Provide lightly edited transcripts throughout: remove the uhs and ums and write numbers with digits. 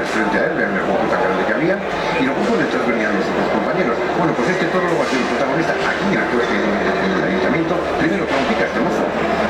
frente a él, vean el hueco tan grande que había, y luego por detrás venían los otros compañeros. Bueno, pues este toro lo va a ser el protagonista aquí en el ayuntamiento, primero trompica este mozo,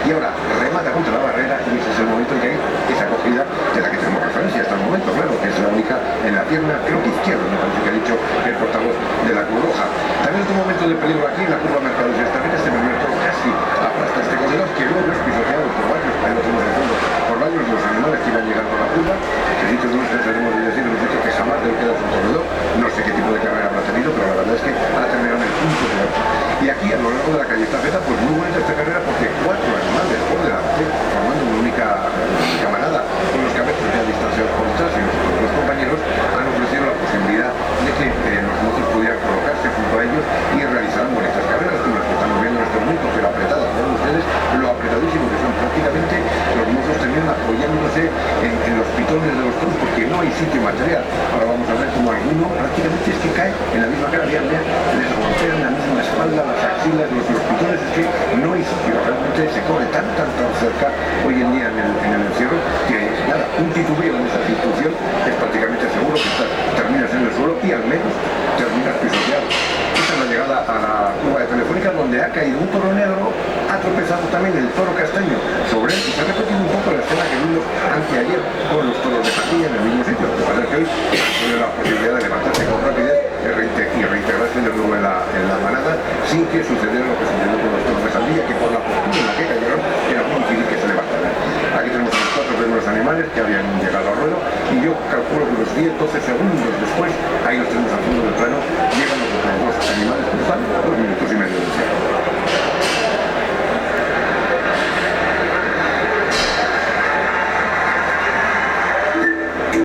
y ahora remata contra la barrera, y ese es el momento en que hay esa acogida de la que tenemos referencia hasta el momento, claro, que es la única en la pierna, creo que izquierda, me parece que ha dicho el portavoz de la Cruz Roja. También otro momento de peligro aquí en la curva Mercados de esta vez, este primer toro casi aplasta este corredor, que luego es pisoteado por varios, ahí lo tenemos de fondo, por varios de los animales que iban llegando a la curva, que dicho de ustedes debemos de decir, hemos dicho que jamás le queda un corredor, no sé qué tipo de carrera habrá tenido, pero la verdad es que ha terminado en el punto de oro. Y aquí a lo largo de la calle Estafeta, pues muy bonita esta carrera porque 4 animales por delante, formando una única manada, con los cabezos ya distanciados por detrás y los compañeros han ofrecido la posibilidad de que los mozos pudieran colocarse junto a ellos y realizaran bonitas carreras, como las que estamos viendo en este momento, pero apretadas, ¿no? Ustedes lo apretadísimo que son, prácticamente los mozos terminan apoyándose en los pitones de los toros porque no hay sitio material. Ahora vamos a ver como alguno prácticamente es que cae en la misma cara, vean, les golpean la misma espalda, las axilas, los pitones, es que no hay sitio, realmente se corre tan cerca hoy en día en el encierro que nada, un titubeo en esa situación es prácticamente seguro que terminas en el suelo y al menos terminas pisoteado. Esta es la llegada a la curva de Telefónica donde ha caído un toro negro, ha tropezado también el toro castaño sobre él y se ha repetido un poco la escena que vimos anteayer con los toros de Patilla en el mismo sitio. Lo que pasa es que hoy tiene la posibilidad de levantarse con rapidez y reintegrarse de nuevo en la manada sin que sucediera lo que sucedió con los toros de Sandía, que por la postura en la que cayeron era muy difícil que se levantaran. Aquí tenemos a los 4 primeros animales que habían llegado al ruedo y yo calculo que unos 10-12 segundos después